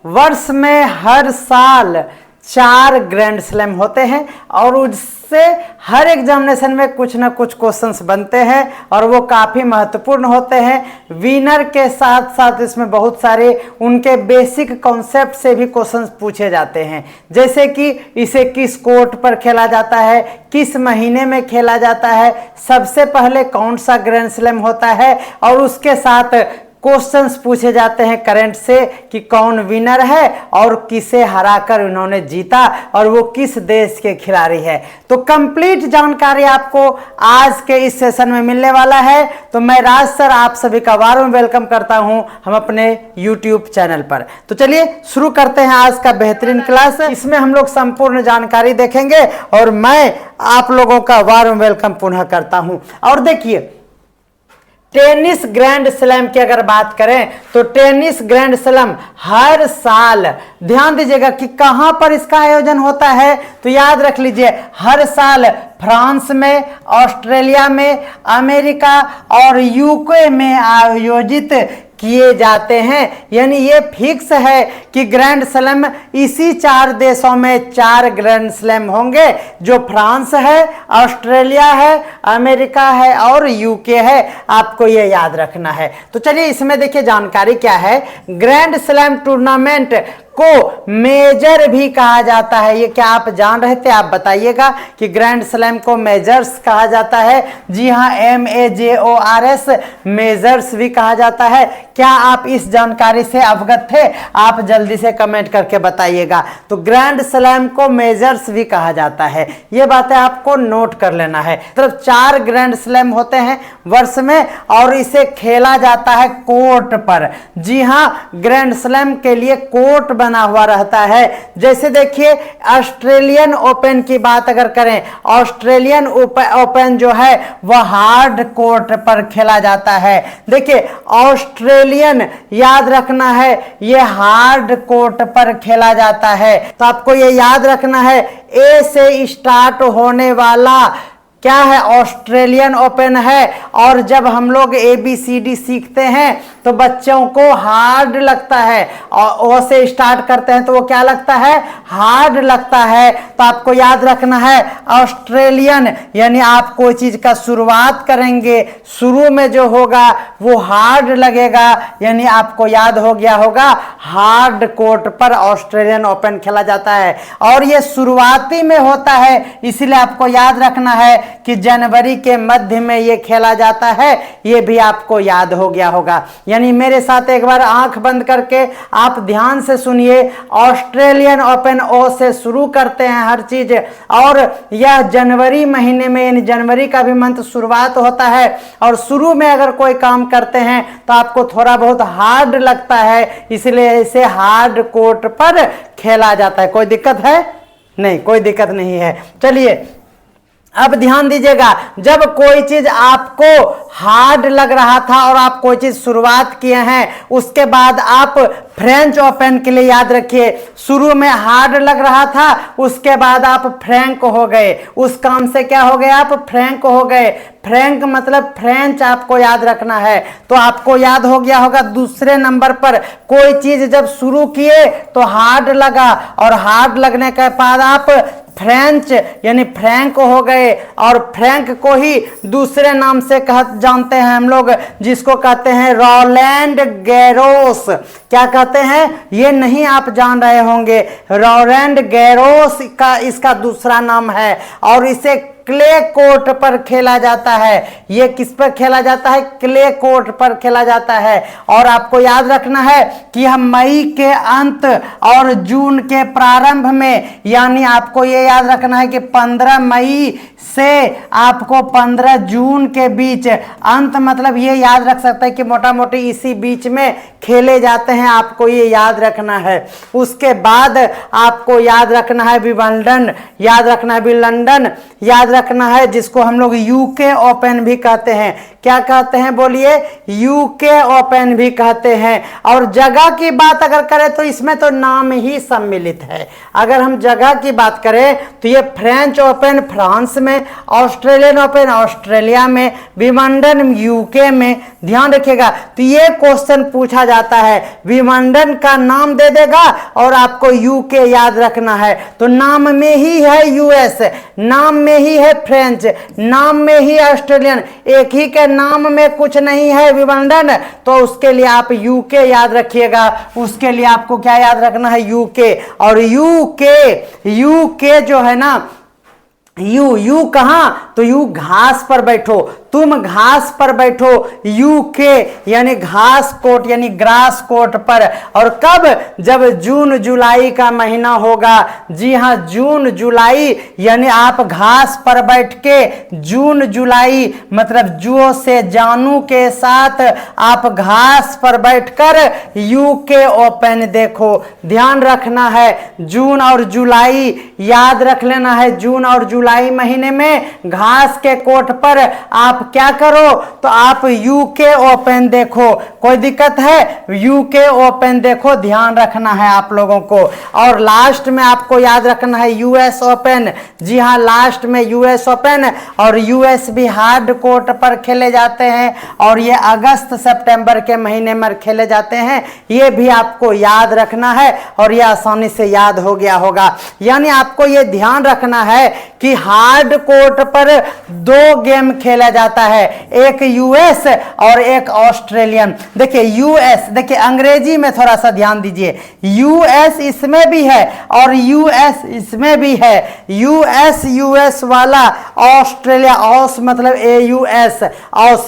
वर्ष में हर साल 4 ग्रैंड स्लैम होते हैं और उससे हर एग्जामिनेशन में कुछ ना कुछ क्वेश्चंस बनते हैं और वो काफ़ी महत्वपूर्ण होते हैं। विनर के साथ साथ इसमें बहुत सारे उनके बेसिक कॉन्सेप्ट से भी क्वेश्चंस पूछे जाते हैं, जैसे कि इसे किस कोर्ट पर खेला जाता है, किस महीने में खेला जाता है, सबसे पहले कौन सा ग्रैंड स्लैम होता है, और उसके साथ क्वेश्चंस पूछे जाते हैं करंट से कि कौन विनर है और किसे हराकर उन्होंने जीता और वो किस देश के खिलाड़ी है। तो कंप्लीट जानकारी आपको आज के इस सेशन में मिलने वाला है। तो मैं राज सर आप सभी का वार वेलकम करता हूं हम अपने YouTube चैनल पर। तो चलिए शुरू करते हैं आज का बेहतरीन क्लास। इसमें हम लोग संपूर्ण जानकारी देखेंगे और मैं आप लोगों का वार वेलकम पुनः करता हूं। और देखिए, टेनिस ग्रैंड स्लैम की अगर बात करें तो टेनिस ग्रैंड स्लैम हर साल, ध्यान दीजिएगा कि कहां पर इसका आयोजन होता है, तो याद रख लीजिए हर साल फ्रांस में, ऑस्ट्रेलिया में, अमेरिका और यूके में आयोजित किए जाते हैं। यानी ये फिक्स है कि ग्रैंड स्लैम इसी 4 देशों में 4 ग्रैंड स्लैम होंगे, जो फ्रांस है, ऑस्ट्रेलिया है, अमेरिका है और यूके है। आपको ये याद रखना है। तो चलिए इसमें देखिए जानकारी क्या है। ग्रैंड स्लैम टूर्नामेंट को मेजर भी कहा जाता है। ये क्या आप जान रहे थे? आप बताइएगा कि ग्रैंड स्लैम को मेजर्स कहा जाता है। जी हाँ, MEJORS मेजर्स भी कहा जाता है। क्या आप इस जानकारी से अवगत थे? आप जल्दी से कमेंट करके बताइएगा। तो ग्रैंड स्लैम को मेजर्स भी कहा जाता है, ये बातें आपको नोट कर लेना है। मतलब 4 ग्रैंड स्लैम होते हैं वर्ष में और इसे खेला जाता है कोर्ट पर। जी हाँ, ग्रैंड स्लैम के लिए कोर्ट बना हुआ रहता है। जैसे देखिए ऑस्ट्रेलियन ओपन की बात अगर करें, ऑस्ट्रेलियन ओपन जो है वह हार्ड कोर्ट पर खेला जाता है। देखिए ऑस्ट्रेलियन याद रखना है, यह हार्ड कोर्ट पर खेला जाता है। तो आपको यह याद रखना है, ए से स्टार्ट होने वाला क्या है? ऑस्ट्रेलियन ओपन है। और जब हम लोग ABCD सीखते हैं तो बच्चों को हार्ड लगता है, और ओ से स्टार्ट करते हैं तो वो क्या लगता है? हार्ड लगता है। तो आपको याद रखना है ऑस्ट्रेलियन, यानी आप कोई चीज का शुरुआत करेंगे, शुरू में जो होगा वो हार्ड लगेगा, यानी आपको याद हो गया होगा हार्ड कोर्ट पर ऑस्ट्रेलियन ओपन खेला जाता है। और ये शुरुआती में होता है, इसलिए आपको याद रखना है कि जनवरी के मध्य में ये खेला जाता है। ये भी आपको याद हो गया होगा। यानी मेरे साथ एक बार आंख बंद करके आप ध्यान से सुनिए। ऑस्ट्रेलियन ओपन ओ से शुरू करते हैं हर चीज, और यह जनवरी महीने में, यानी जनवरी का भी मंथ शुरुआत होता है। और शुरू में अगर कोई काम करते हैं तो आपको थोड़ा बहुत हार्ड लगता है, इसलिए इसे हार्ड कोर्ट पर खेला जाता है। कोई दिक्कत है? नहीं, कोई दिक्कत नहीं है। चलिए अब ध्यान दीजिएगा, जब कोई चीज आपको हार्ड लग रहा था और आप कोई चीज शुरुआत किए हैं, उसके बाद आप फ्रेंच ओपन के लिए याद रखिए, शुरू में हार्ड लग रहा था, उसके बाद आप फ्रैंक हो गए। उस काम से क्या हो गए? आप फ्रैंक हो गए। फ्रैंक मतलब फ्रेंच आपको याद रखना है। तो आपको याद हो गया होगा दूसरे नंबर पर, कोई चीज जब शुरू किए तो हार्ड लगा, और हार्ड लगने के बाद आप फ्रेंच यानी फ्रैंक हो गए। और फ्रैंक को ही दूसरे नाम से जानते हैं हम लोग, जिसको कहते हैं रोलैंड गैरोस। क्या कहते हैं? ये नहीं आप जान रहे होंगे, रोलैंड गैरोस का इसका दूसरा नाम है। और इसे क्ले कोर्ट पर खेला जाता है। ये किस पर खेला जाता है? क्ले कोर्ट पर खेला जाता है। और आपको याद रखना है कि हम मई के अंत और जून के प्रारंभ में, यानी आपको ये याद रखना है कि 15 मई से आपको 15 जून के बीच, अंत मतलब ये याद रख सकते हैं कि मोटा मोटी इसी बीच में खेले जाते हैं। आपको ये याद रखना है। उसके बाद आपको याद रखना है विंबलडन, याद रखना है भी लंदन, याद रखना है जिसको हम लोग यूके ओपन भी कहते हैं। क्या कहते हैं? बोलिए, यूके ओपन भी कहते हैं। और जगह की बात अगर करें तो इसमें तो नाम ही सम्मिलित है। अगर हम जगह की बात करें तो ये फ्रेंच ओपन फ्रांस में में, ऑस्ट्रेलियन ओपन ऑस्ट्रेलिया में, विंबलडन यूके में। ध्यान रखिएगा, तो ये क्वेश्चन पूछा जाता है, विंबलडन का नाम दे देगा और आपको यूके याद रखना है। तो नाम में ही है यूएस, नाम में ही है फ्रेंच, नाम में ही ऑस्ट्रेलियन, एक ही के नाम में कुछ नहीं है विंबलडन, तो उसके लिए आप यूके याद रखिएगा। उसके लिए आपको क्या याद रखना है? यूके। और यूके जो है ना, यू कहां? तो यू घास पर बैठो, तुम घास पर बैठो, यूके यानी घास कोट यानी ग्रास कोट पर। और कब? जब जून जुलाई का महीना होगा। जी हां, जून जुलाई यानी आप घास पर बैठ के, जून जुलाई मतलब जुओ से जानू के साथ आप घास पर बैठकर यूके ओपन देखो। ध्यान रखना है, जून और जुलाई याद रख लेना है। जून और जुलाई महीने में घास के कोट पर आप क्या करो? तो आप यूके ओपन देखो। कोई दिक्कत है? यूके ओपन देखो, ध्यान रखना है आप लोगों को। और लास्ट में आपको याद रखना है यूएस ओपन। जी हां, लास्ट में यूएस ओपन, और यूएस भी हार्ड कोर्ट पर खेले जाते हैं और ये अगस्त सितंबर के महीने में खेले जाते हैं। ये भी आपको याद रखना है और ये आसानी से याद हो गया होगा। यानी आपको ये ध्यान रखना है कि हार्ड कोर्ट पर दो गेम खेला जाता है, एक यूएस और एक ऑस्ट्रेलियन। देखिए यूएस, देखिए अंग्रेजी में थोड़ा सा ध्यान दीजिए, यूएस इसमें भी है और यूएस इसमें भी है। यूएस वाला, ऑस्ट्रेलिया, ऑस मतलब AUS, ऑस,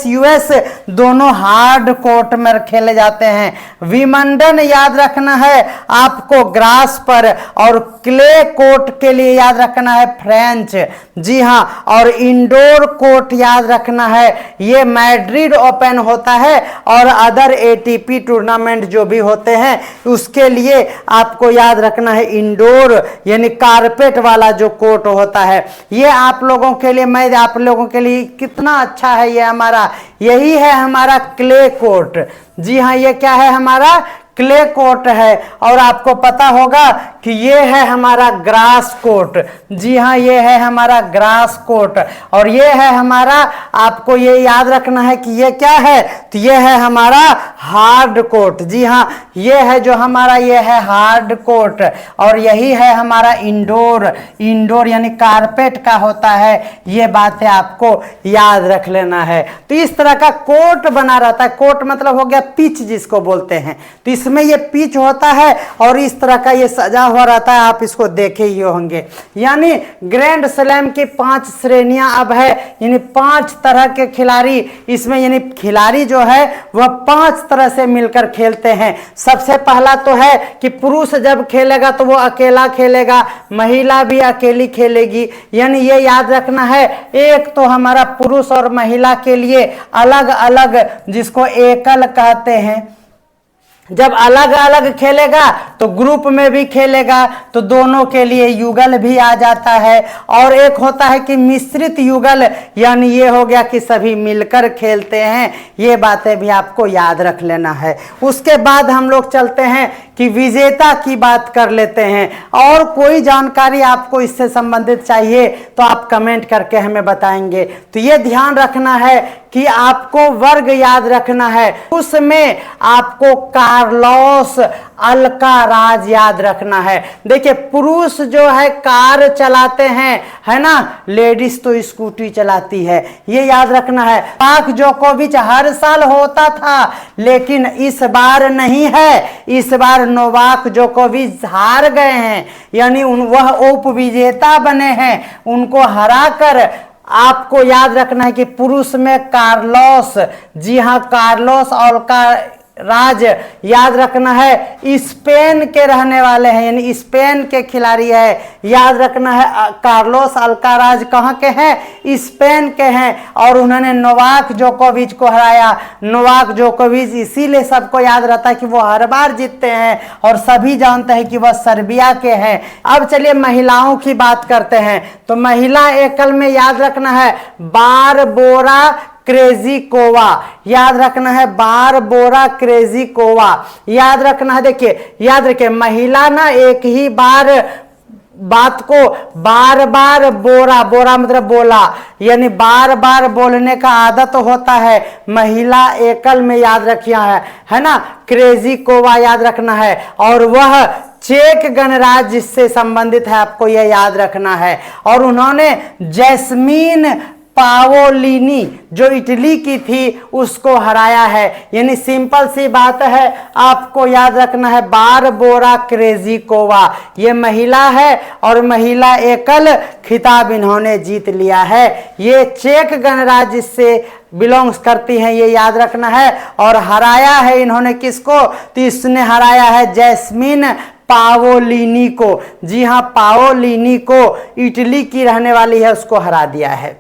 यूएस दोनों हार्ड कोर्ट में खेले जाते हैं। विंबलडन याद रखना है आपको ग्रास पर, और क्ले कोर्ट के लिए याद रखना है फ्रेंच। जी हां, और इंडोर कोर्ट याद रखना है, ये मैड्रिड ओपन होता है और अदर ATP टूर्नामेंट जो भी होते हैं उसके लिए आपको याद रखना है इंडोर यानी कारपेट वाला जो कोर्ट होता है। ये आप लोगों के लिए, मैं आप लोगों के लिए कितना अच्छा है ये हमारा, यही है हमारा क्ले कोर्ट। जी हां, ये क्या है? हमारा क्ले कोर्ट है। और आपको पता होगा कि ये है हमारा ग्रास कोर्ट। जी हाँ, ये है हमारा ग्रास कोर्ट, और ये है हमारा, आपको ये याद रखना है कि ये क्या है? तो ये है हमारा हार्ड कोर्ट। जी हाँ, ये है जो हमारा, ये है हार्ड कोर्ट, और यही है हमारा इंडोर यानी कारपेट का होता है। ये बातें आपको याद रख लेना है। तो इस तरह का कोर्ट बना रहता है। कोर्ट मतलब हो गया पिच जिसको बोलते हैं। तो इसमें ये पिच होता है और इस तरह का ये सजा हुआ रहता है, आप इसको देखे ही होंगे। यानी ग्रैंड स्लैम की 5 श्रेणियां अब है, यानी 5 तरह के खिलाड़ी इसमें, यानी खिलाड़ी जो है वह 5 तरह से मिलकर खेलते हैं। सबसे पहला तो है कि पुरुष जब खेलेगा तो वो अकेला खेलेगा, महिला भी अकेली खेलेगी। यानी ये याद रखना है, एक तो हमारा पुरुष और महिला के लिए अलग अलग, जिसको एकल कहते हैं। जब अलग अलग खेलेगा तो ग्रुप में भी खेलेगा, तो दोनों के लिए युगल भी आ जाता है। और एक होता है कि मिश्रित युगल, यानी ये हो गया कि सभी मिलकर खेलते हैं। ये बातें भी आपको याद रख लेना है। उसके बाद हम लोग चलते हैं कि विजेता की बात कर लेते हैं। और कोई जानकारी आपको इससे संबंधित चाहिए तो आप कमेंट करके हमें बताएंगे। तो ये ध्यान रखना है कि आपको वर्ग याद रखना है, उसमें आपको कार्लोस अल्काराज याद रखना है। देखिए पुरुष जो है कार चलाते हैं, है ना, लेडीज तो स्कूटी चलाती है, ये याद रखना है। नोवाक जोकोविच हर साल होता था लेकिन इस बार नहीं है, इस बार नोवाक जोकोविच हार गए हैं, यानी वह उपविजेता बने हैं। उनको हराकर आपको याद रखना है कि पुरुष में कार्लोस, जी हाँ, कार्लोस अल्काराज याद रखना है, स्पेन के रहने वाले हैं, यानी स्पेन के खिलाड़ी है। याद रखना है कार्लोस अल्काराज कहाँ के हैं? स्पेन के हैं, और उन्होंने नोवाक जोकोविच को हराया। नोवाक जोकोविच इसीलिए सबको याद रहता है कि वो हर बार जीतते हैं और सभी जानते हैं कि वह सर्बिया के हैं। अब चलिए महिलाओं की बात करते हैं। तो महिला एकल में याद रखना है बारबोरा क्रेजिकोवा, याद रखना है बारबोरा क्रेजिकोवा, याद रखना है। देखिए याद रखिए, महिला ना एक ही बार बात को बार बार बोरा मतलब बोला, यानी बार बार बोलने का आदत होता है। महिला एकल में याद रखिया है ना, क्रेजी कोवा याद रखना है, और वह चेक गणराज्य से संबंधित है, आपको यह याद रखना है। और उन्होंने जैस्मीन पावोलिनी जो इटली की थी उसको हराया है। यानी सिंपल सी बात है, आपको याद रखना है बारबोरा क्रेजिकोवा ये महिला है और महिला एकल खिताब इन्होंने जीत लिया है। ये चेक गणराज्य से बिलोंग्स करती हैं, ये याद रखना है। और हराया है इन्होंने किसको, तो इसने हराया है जैस्मीन पावोलिनी को। जी हाँ, पावोलिनी को, इटली की रहने वाली है, उसको हरा दिया है।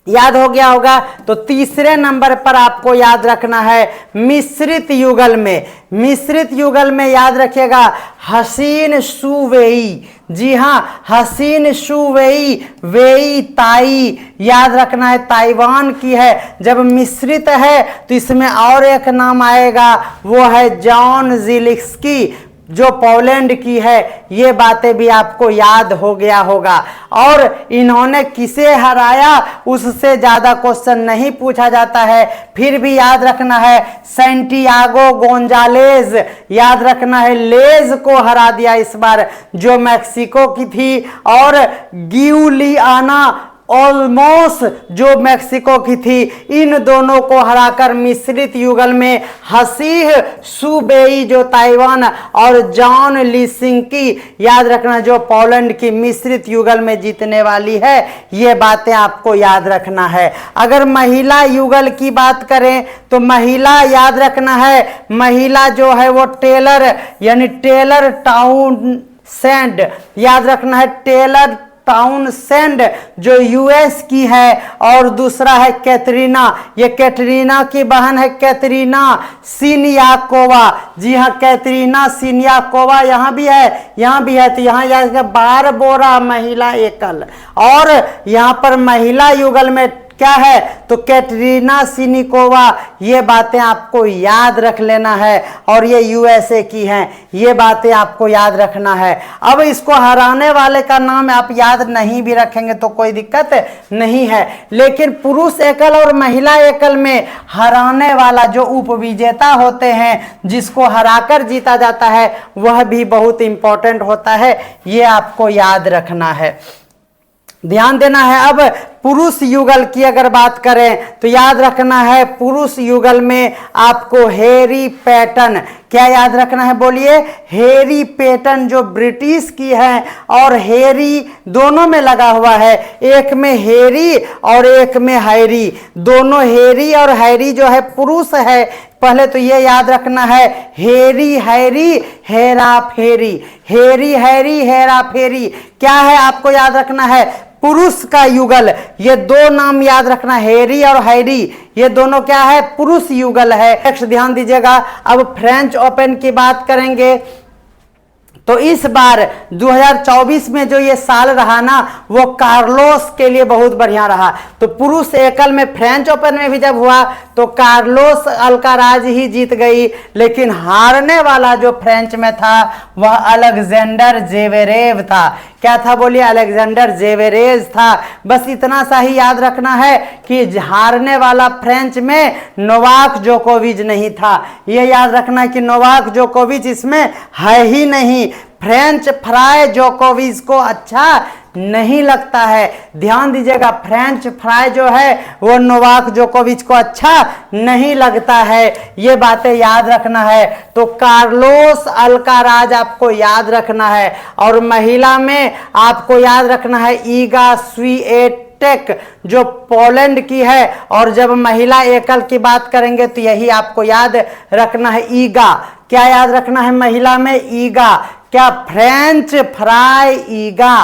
याद हो गया होगा। तो तीसरे नंबर पर आपको याद रखना है मिश्रित युगल में। मिश्रित युगल में याद रखिएगा हसीन सुवेई। जी हाँ, हसीन सुवेई, वेई ताई याद रखना है, ताइवान की है। जब मिश्रित है तो इसमें और एक नाम आएगा, वो है जॉन जिलिस्की जो पोलैंड की है। ये बातें भी आपको याद हो गया होगा। और इन्होंने किसे हराया उससे ज्यादा क्वेश्चन नहीं पूछा जाता है, फिर भी याद रखना है सैंटियागो गोंजालेज, याद रखना है लेज को हरा दिया इस बार, जो मैक्सिको की थी। और गिउलियाना ऑलमोस जो मैक्सिको की थी, इन दोनों को हराकर मिश्रित युगल में हसीह सुबेई जो ताइवान और जॉन लिसिंकी याद रखना जो पोलैंड की मिश्रित युगल में जीतने वाली है। ये बातें आपको याद रखना है। अगर महिला युगल की बात करें तो महिला याद रखना है, महिला जो है वो टेलर यानी टेलर टाउनसेंड याद रखना है, टेलर टाउनसेंड जो यूएस की है। और दूसरा है कैटरीना, ये कैटरीना की बहन है कैटरीना सिनियाकोवा। जी हाँ, कैटरीना सिनियाकोवा यहाँ भी है, यहाँ भी है। तो यहाँ याद बारबोरा महिला एकल, और यहाँ पर महिला युगल में क्या है तो कैटरीना सिनिकोवा। ये बातें आपको याद रख लेना है, और ये यूएसए की हैं, ये बातें आपको याद रखना है। अब इसको हराने वाले का नाम आप याद नहीं भी रखेंगे तो कोई दिक्कत नहीं है, लेकिन पुरुष एकल और महिला एकल में हराने वाला जो उपविजेता होते हैं, जिसको हराकर जीता जाता है, वह भी बहुत इंपॉर्टेंट होता है, ये आपको याद रखना है, ध्यान देना है। अब पुरुष युगल की अगर बात करें तो याद रखना है पुरुष युगल में आपको हैरी पैटन, क्या याद रखना है बोलिए, हैरी पैटन जो ब्रिटिश की है, और हैरी दोनों में लगा हुआ है, एक में हैरी और एक में हैरी, दोनों हैरी और हैरी जो है पुरुष है। पहले तो ये याद रखना है हेरी हैरी हेरा फेरी, हेरी हैरी हेरा फेरी क्या है आपको याद रखना है पुरुष का युगल। ये दो नाम याद रखना, हैरी और हैरी, ये दोनों क्या है पुरुष युगल है। नेक्स्ट ध्यान दीजिएगा। अब फ्रेंच ओपन की बात करेंगे तो इस बार 2024 में जो ये साल रहा ना, वो कार्लोस के लिए बहुत बढ़िया रहा। तो पुरुष एकल में फ्रेंच ओपन में भी जब हुआ तो कार्लोस अल्काराज ही जीत गई, लेकिन हारने वाला जो फ्रेंच में था वह अलेक्जेंडर जेवेरेव था। क्या था बोलिए, अलेक्जेंडर जेवेरेव था। बस इतना सा ही याद रखना है कि हारने वाला फ्रेंच में नोवाक जोकोविच नहीं था। ये याद रखना कि नोवाक जोकोविच इसमें है ही नहीं। फ्रेंच फ्राई जोकोविच को अच्छा नहीं लगता है, ध्यान दीजिएगा, फ्रेंच फ्राई जो है वो नोवाक जोकोविच को अच्छा नहीं लगता है, ये बातें याद रखना है। तो कार्लोस अल्काराज आपको याद रखना है। और महिला में आपको याद रखना है ईगा स्वीएटेक जो पोलैंड की है। और जब महिला एकल की बात करेंगे तो यही आपको याद रखना है ईगा। क्या याद रखना है महिला में ईगा, क्या फ्रेंच फ्राई ईगा,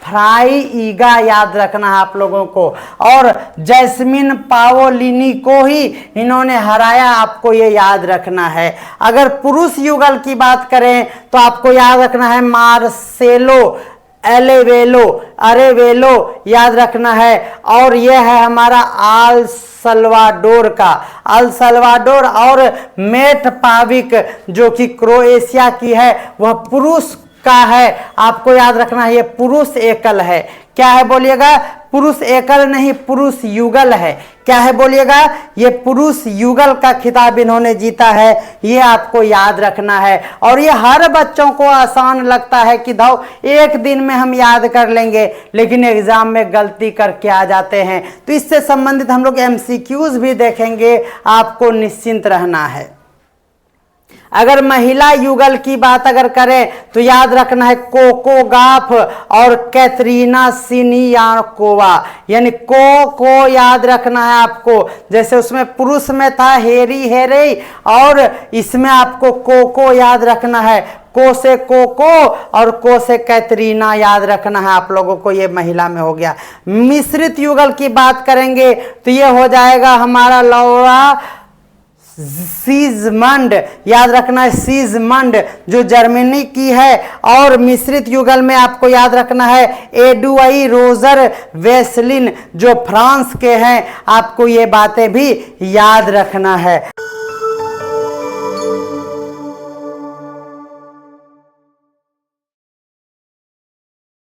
फ्राई ईगा याद रखना है आप लोगों को। और जैस्मिन पावोलिनी को ही इन्होंने हराया, आपको ये याद रखना है। अगर पुरुष युगल की बात करें तो आपको याद रखना है मार्सेलो एलेवेलो अरेवेलो याद रखना है। और यह है हमारा अल सल्वाडोर का, अल सल्वाडोर। और मेट पाविक जो कि क्रोएशिया की है, वह पुरुष का है, आपको याद रखना है ये पुरुष एकल है। क्या है बोलिएगा? पुरुष एकल नहीं, पुरुष युगल है। क्या है बोलिएगा? ये पुरुष युगल का खिताब इन्होंने जीता है, ये आपको याद रखना है। और ये हर बच्चों को आसान लगता है कि धाओ एक दिन में हम याद कर लेंगे, लेकिन एग्जाम में गलती करके आ जाते हैं। तो इससे संबंधित हम लोग MCQs भी देखेंगे, आपको निश्चिंत रहना है। अगर महिला युगल की बात अगर करें तो याद रखना है कोको गाफ और कैथरीना सिनियाकोवा, यानी को याद रखना है आपको। जैसे उसमें पुरुष में था हेरी हेरे, और इसमें आपको कोको याद रखना है। को से कोको और को से कैथरीना याद रखना है आप लोगों को, ये महिला में हो गया। मिश्रित युगल की बात करेंगे तो ये हो जाएगा हमारा लौरा सीजमंड, याद रखना है सीजमंड जो जर्मनी की है। और मिश्रित युगल में आपको याद रखना है एडुआई रोजर वेसलिन जो फ्रांस के हैं, आपको ये बातें भी याद रखना है।